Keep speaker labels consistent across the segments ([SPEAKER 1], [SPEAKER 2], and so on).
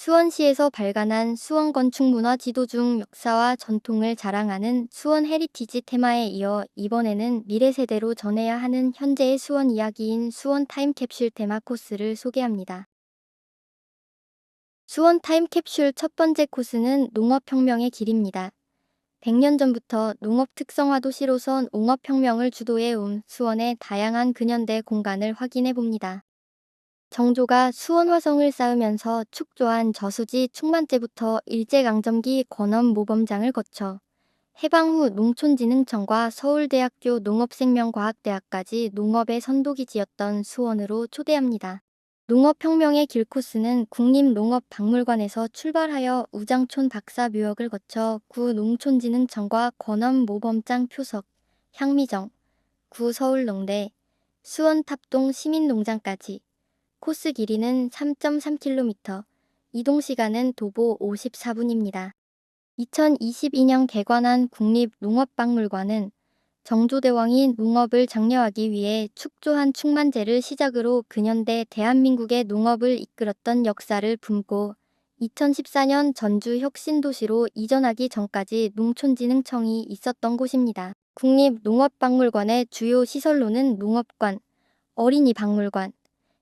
[SPEAKER 1] 수원시에서 발간한 수원 건축문화 지도 중 역사와 전통을 자랑하는 수원 헤리티지 테마에 이어 이번에는 미래 세대로 전해야 하는 현재의 수원 이야기인 수원 타임캡슐 테마 코스를 소개합니다. 수원 타임캡슐 첫 번째 코스는 농업혁명의 길입니다. 100년 전부터 농업 특성화 도시로선 옹업혁명을 주도해온 수원의 다양한 근현대 공간을 확인해 봅니다. 정조가 수원 화성을 쌓으면서 축조한 저수지 충만제부터 일제강점기 권엄 모범장을 거쳐 해방 후 농촌진흥청과 서울대학교 농업생명과학대학까지 농업의 선도기지였던 수원으로 초대합니다. 농업혁명의 길 코스는 국립농업박물관에서 출발하여 우장촌 박사묘역을 거쳐 구 농촌진흥청과 권엄 모범장 표석, 향미정, 구 서울농대, 수원 탑동 시민농장까지 코스 길이는 3.3km, 이동시간은 도보 54분입니다. 2022년 개관한 국립농업박물관은 정조대왕이 농업을 장려하기 위해 축조한 충만제를 시작으로 근현대 대한민국의 농업을 이끌었던 역사를 품고 2014년 전주 혁신도시로 이전하기 전까지 농촌진흥청이 있었던 곳입니다. 국립농업박물관의 주요 시설로는 농업관, 어린이박물관,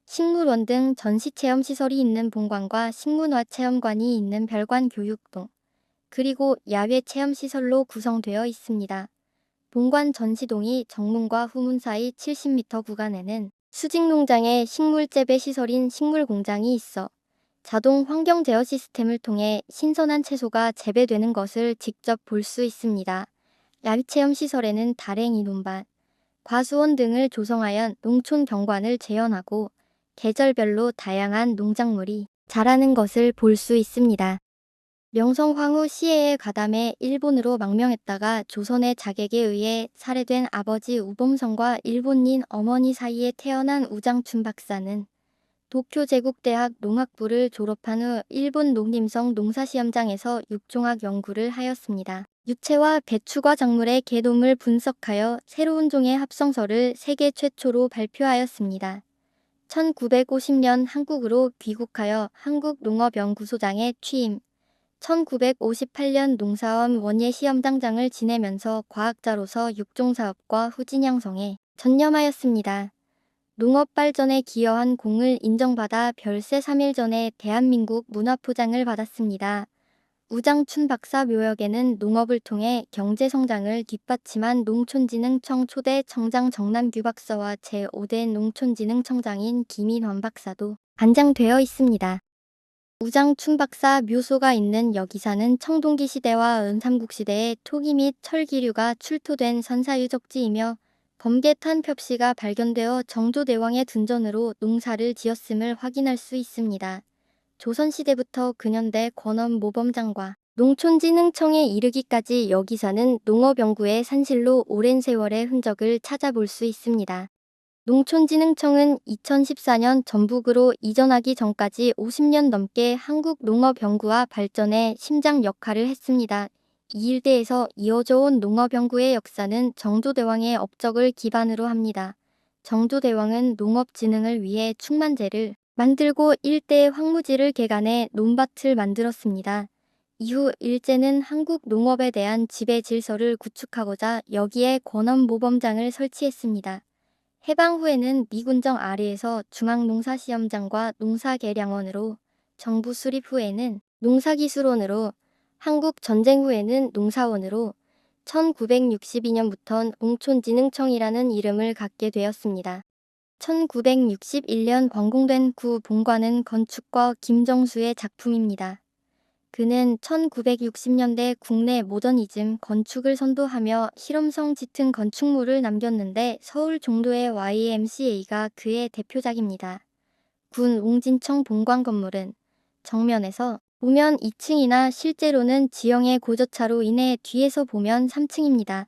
[SPEAKER 1] 식물원 등 전시체험시설이 있는 본관과 식문화체험관이 있는 별관 교육동, 그리고 야외 체험시설로 구성되어 있습니다. 본관 전시동이 정문과 후문 사이 70m 구간에는 수직농장의 식물재배 시설인 식물공장이 있어 자동 환경 제어 시스템을 통해 신선한 채소가 재배되는 것을 직접 볼 수 있습니다. 야외 체험시설에는 다랭이 논밭, 과수원 등을 조성하여 농촌 경관을 재현하고 계절별로 다양한 농작물이 자라는 것을 볼 수 있습니다. 명성 황후 시해에 가담해 일본으로 망명했다가 조선의 자객에 의해 살해된 아버지 우범성과 일본인 어머니 사이에 태어난 우장춘 박사는 도쿄 제국대학 농학부를 졸업한 후 일본 농림성 농사시험장에서 육종학 연구를 하였습니다. 유채와 배추과 작물의 개돔을 분석하여 새로운 종의 합성서를 세계 최초로 발표하였습니다. 1950년 한국으로 귀국하여 한국농업연구소장에 취임, 1958년 농사원 원예시험장장을 지내면서 과학자로서 육종사업과 후진 양성에 전념하였습니다. 농업 발전에 기여한 공을 인정받아 별세 3일 전에 대한민국 문화포장을 받았습니다. 우장춘 박사 묘역에는 농업을 통해 경제성장을 뒷받침한 농촌진흥청 초대 청장 정남규 박사와 제5대 농촌진흥청장인 김인환 박사도 관장되어 있습니다. 우장춘 박사 묘소가 있는 여기사는 청동기 시대와 은삼국 시대에 토기 및 철기류가 출토된 선사유적지이며 범계탄 벽시가 발견되어 정조대왕의 둔전으로 농사를 지었음을 확인할 수 있습니다. 조선시대부터 근현대 권엄 모범장과 농촌진흥청에 이르기까지 여기사는 농업연구의 산실로 오랜 세월의 흔적을 찾아볼 수 있습니다. 농촌진흥청은 2014년 전북으로 이전하기 전까지 50년 넘게 한국 농업 연구와 발전의 심장 역할을 했습니다. 이 일대에서 이어져 온 농업 연구의 역사는 정조대왕의 업적을 기반으로 합니다. 정조대왕은 농업진흥을 위해 충만제를 만들고 일대의 황무지를 개간해 논밭을 만들었습니다. 이후 일제는 한국 농업에 대한 지배 질서를 구축하고자 여기에 권엄 모범장을 설치했습니다. 해방 후에는 미군정 아래에서 중앙농사시험장과 농사개량원으로, 정부 수립 후에는 농사기술원으로, 한국 전쟁 후에는 농사원으로 1962년부턴 농촌진흥청이라는 이름을 갖게 되었습니다. 1961년 완공된 구 본관은 건축가 김정수의 작품입니다. 그는 1960년대 국내 모더니즘 건축을 선도하며 실험성 짙은 건축물을 남겼는데 서울 종로의 YMCA가 그의 대표작입니다. 군 옹진청 본관 건물은 정면에서 보면 2층이나 실제로는 지형의 고저차로 인해 뒤에서 보면 3층입니다.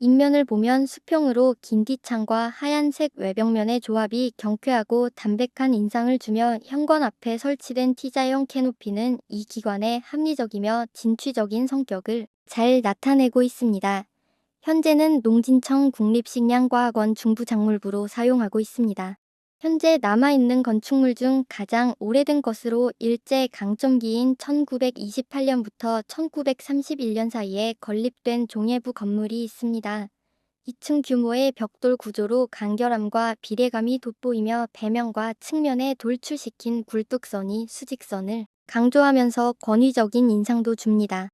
[SPEAKER 1] 인면을 보면 수평으로 긴 뒷창과 하얀색 외벽면의 조합이 경쾌하고 담백한 인상을 주며 현관 앞에 설치된 T자형 캐노피는 이 기관의 합리적이며 진취적인 성격을 잘 나타내고 있습니다. 현재는 농진청 국립식량과학원 중부작물부로 사용하고 있습니다. 현재 남아있는 건축물 중 가장 오래된 것으로 일제 강점기인 1928년부터 1931년 사이에 건립된 종해부 건물이 있습니다. 2층 규모의 벽돌 구조로 간결함과 비례감이 돋보이며 배면과 측면에 돌출시킨 굴뚝선이 수직선을 강조하면서 권위적인 인상도 줍니다.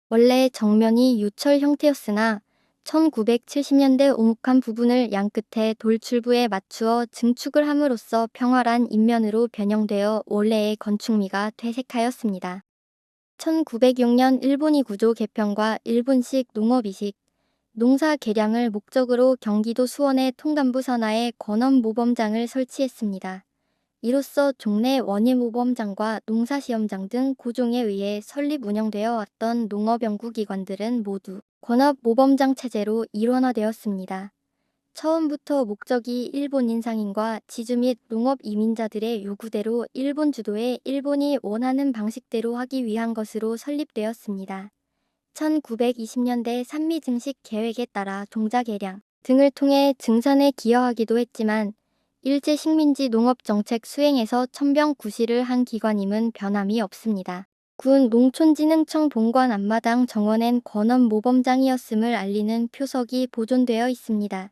[SPEAKER 1] 원래 정면이 유철 형태였으나 1970년대 오목한 부분을 양끝에 돌출부에 맞추어 증축을 함으로써 평활한 인면으로 변형되어 원래의 건축미가 퇴색하였습니다. 1906년 일본이 구조 개편과 일본식 농업이식, 농사 개량을 목적으로 경기도 수원의 통감부 산하에 권업모범장을 설치했습니다. 이로써 종래 원예모범장과 농사시험장 등 고종에 의해 설립 운영되어 왔던 농업연구기관들은 모두 권업모범장 체제로 일원화되었습니다. 처음부터 목적이 일본인 상인과 지주 및 농업 이민자들의 요구대로 일본 주도의 일본이 원하는 방식대로 하기 위한 것으로 설립되었습니다. 1920년대 산미 증식 계획에 따라 동자 개량 등을 통해 증산에 기여하기도 했지만 일제 식민지 농업정책 수행에서 천병구시를 한 기관임은 변함이 없습니다. 군 농촌진흥청 본관 앞마당 정원엔 권업모범장이었음을 알리는 표석이 보존되어 있습니다.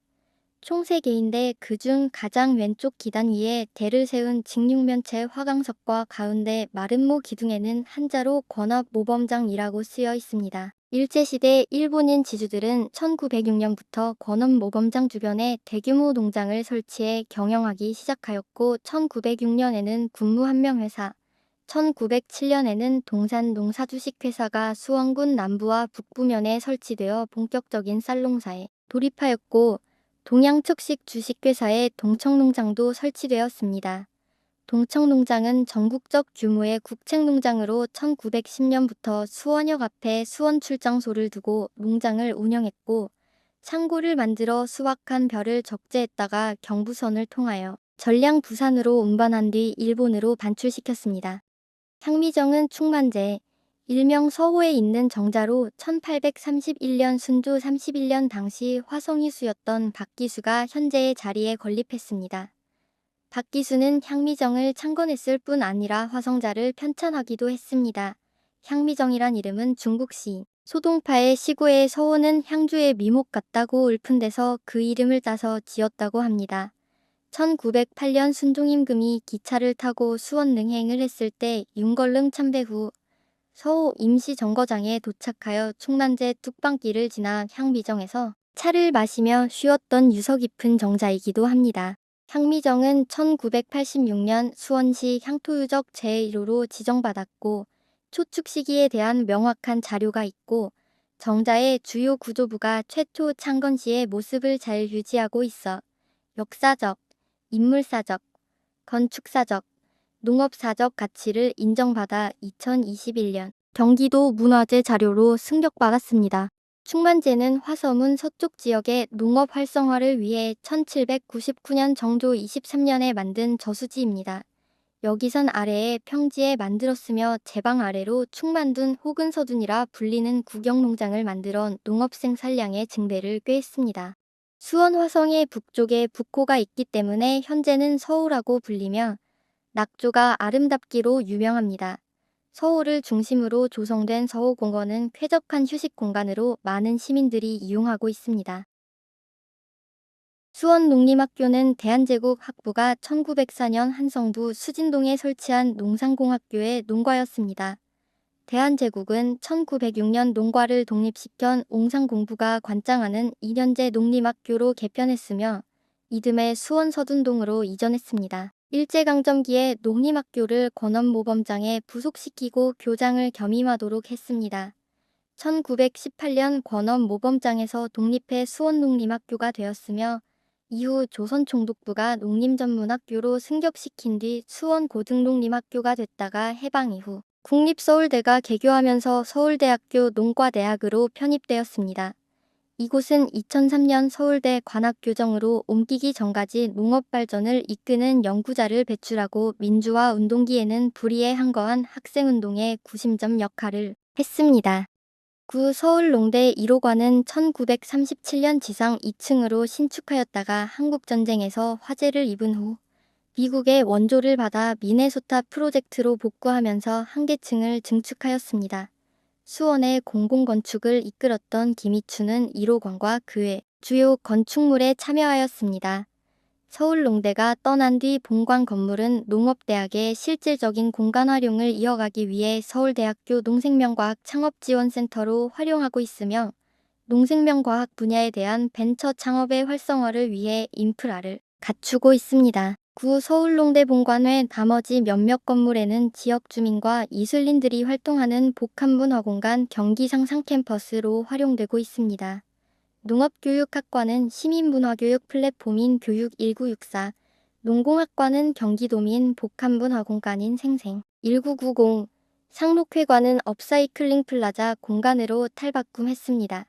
[SPEAKER 1] 총 3개인데 그중 가장 왼쪽 기단 위에 대를 세운 직육면체 화강석과 가운데 마름모 기둥에는 한자로 권업모범장이라고 쓰여 있습니다. 일제시대 일본인 지주들은 1906년부터 권업모범장 주변에 대규모 농장을 설치해 경영하기 시작하였고 1906년에는 군무한명회사, 1907년에는 동산농사주식회사가 수원군 남부와 북부면에 설치되어 본격적인 쌀농사에 돌입하였고 동양특식 주식회사의 동청농장도 설치되었습니다. 동청농장은 전국적 규모의 국책농장으로 1910년부터 수원역 앞에 수원출장소를 두고 농장을 운영했고 창고를 만들어 수확한 벼를 적재했다가 경부선을 통하여 전량 부산으로 운반한 뒤 일본으로 반출시켰습니다. 향미정은 충만제, 일명 서호에 있는 정자로 1831년 순조 31년 당시 화성이수였던 박기수가 현재의 자리에 건립했습니다. 박기수는 향미정을 창건했을 뿐 아니라 화성자를 편찬하기도 했습니다. 향미정이란 이름은 중국 시인 소동파의 시고의 서호는 향주의 미목 같다고 읊은데서 그 이름을 따서 지었다고 합니다. 1908년 순종임금이 기차를 타고 수원 능행을 했을 때 윤걸릉 참배 후 서호 임시정거장에 도착하여 충만제 뚝방길을 지나 향미정에서 차를 마시며 쉬었던 유서 깊은 정자이기도 합니다. 향미정은 1986년 수원시 향토유적 제1호로 지정받았고 초축 시기에 대한 명확한 자료가 있고 정자의 주요 구조부가 최초 창건 시의 모습을 잘 유지하고 있어 역사적, 인물사적, 건축사적, 농업사적 가치를 인정받아 2021년 경기도 문화재 자료로 승격받았습니다. 충만제는 화서문 서쪽 지역의 농업 활성화를 위해 1799년 정조 23년에 만든 저수지입니다. 여기선 아래에 평지에 만들었으며 제방 아래로 충만둔 혹은 서둔이라 불리는 구경농장을 만들어 농업생산량의 증대를 꾀했습니다. 수원 화성의 북쪽에 북호가 있기 때문에 현재는 서호라고 불리며 낙조가 아름답기로 유명합니다. 서호를 중심으로 조성된 서호공원은 쾌적한 휴식 공간으로 많은 시민들이 이용하고 있습니다. 수원농림학교는 대한제국 학부가 1904년 한성부 수진동에 설치한 농상공학교의 농과였습니다. 대한제국은 1906년 농과를 독립시켜 옹상공부가 관장하는 2년제 농림학교로 개편했으며 이듬해 수원 서둔동으로 이전했습니다. 일제강점기에 농림학교를 권업모범장에 부속시키고 교장을 겸임하도록 했습니다. 1918년 권업모범장에서 독립해 수원농림학교가 되었으며 이후 조선총독부가 농림전문학교로 승격시킨 뒤 수원고등농림학교가 됐다가 해방 이후 국립서울대가 개교하면서 서울대학교 농과대학으로 편입되었습니다. 이곳은 2003년 서울대 관악교정으로 옮기기 전까지 농업발전을 이끄는 연구자를 배출하고 민주화 운동기에는 불의에 항거한 학생운동의 구심점 역할을 했습니다. 구 서울농대 1호관은 1937년 지상 2층으로 신축하였다가 한국전쟁에서 화재를 입은 후 미국의 원조를 받아 미네소타 프로젝트로 복구하면서 한계층을 증축하였습니다. 수원의 공공건축을 이끌었던 김희춘은 1호관과 그 외 주요 건축물에 참여하였습니다. 서울농대가 떠난 뒤 본관 건물은 농업대학의 실질적인 공간 활용을 이어가기 위해 서울대학교 농생명과학 창업지원센터로 활용하고 있으며 농생명과학 분야에 대한 벤처 창업의 활성화를 위해 인프라를 갖추고 있습니다. 구 서울농대 본관 외 나머지 몇몇 건물에는 지역 주민과 이슬린들이 활동하는 복합문화공간 경기상상 캠퍼스로 활용되고 있습니다. 농업교육학과는 시민문화교육 플랫폼인 교육1964, 농공학과는 경기도민 복합문화공간인 생생 1990, 상록회관은 업사이클링 플라자 공간으로 탈바꿈했습니다.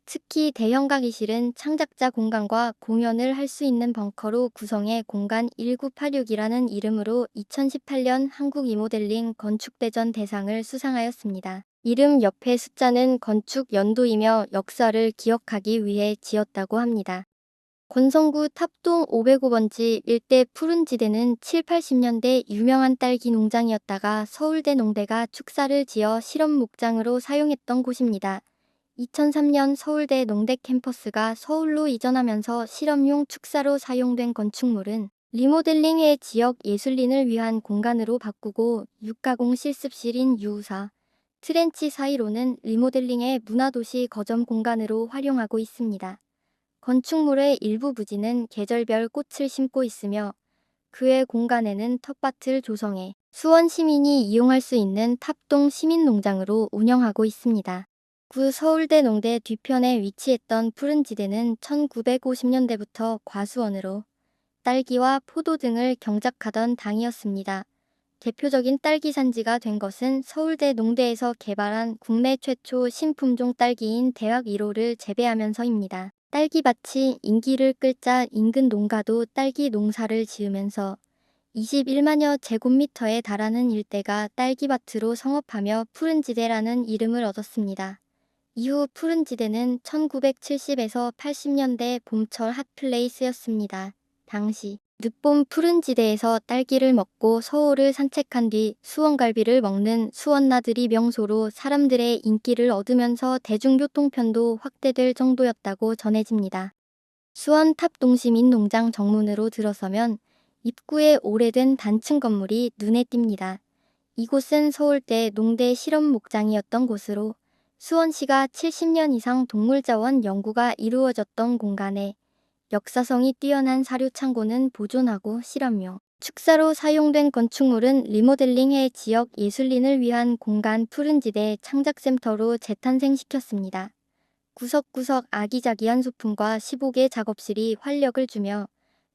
[SPEAKER 1] 특히 대형 강의실은 창작자 공간과 공연을 할 수 있는 벙커로 구성해 공간 1986이라는 이름으로 2018년 한국 리모델링 건축대전 대상을 수상하였습니다. 이름 옆에 숫자는 건축 연도이며 역사를 기억하기 위해 지었다고 합니다. 권성구 탑동 505번지 일대 푸른지대는 7, 80년대 유명한 딸기 농장이었다가 서울대 농대가 축사를 지어 실험 목장으로 사용했던 곳입니다. 2003년 서울대 농대 캠퍼스가 서울로 이전하면서 실험용 축사로 사용된 건축물은 리모델링해 지역 예술인을 위한 공간으로 바꾸고 육가공 실습실인 유우사, 트렌치 사이로는 리모델링해 문화도시 거점 공간으로 활용하고 있습니다. 건축물의 일부 부지는 계절별 꽃을 심고 있으며 그 외 공간에는 텃밭을 조성해 수원 시민이 이용할 수 있는 탑동 시민농장으로 운영하고 있습니다. 구 서울대 농대 뒤편에 위치했던 푸른지대는 1950년대부터 과수원으로 딸기와 포도 등을 경작하던 당이었습니다. 대표적인 딸기 산지가 된 것은 서울대 농대에서 개발한 국내 최초 신품종 딸기인 대학 1호를 재배하면서입니다. 딸기밭이 인기를 끌자 인근 농가도 딸기 농사를 지으면서 21만여 제곱미터에 달하는 일대가 딸기밭으로 성업하며 푸른지대라는 이름을 얻었습니다. 이후 푸른지대는 1970에서 80년대 봄철 핫플레이스였습니다. 당시 늦봄 푸른지대에서 딸기를 먹고 서울을 산책한 뒤 수원갈비를 먹는 수원나들이 명소로 사람들의 인기를 얻으면서 대중교통편도 확대될 정도였다고 전해집니다. 수원 탑동시민농장 정문으로 들어서면 입구에 오래된 단층 건물이 눈에 띕니다. 이곳은 서울대 농대 실험 목장이었던 곳으로 수원시가 70년 이상 동물자원 연구가 이루어졌던 공간에 역사성이 뛰어난 사료창고는 보존하고 실험용 축사로 사용된 건축물은 리모델링해 지역 예술인을 위한 공간 푸른지대 창작센터로 재탄생시켰습니다. 구석구석 아기자기한 소품과 15개 작업실이 활력을 주며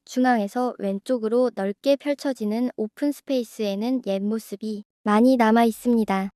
[SPEAKER 1] 중앙에서 왼쪽으로 넓게 펼쳐지는 오픈 스페이스에는 옛 모습이 많이 남아 있습니다.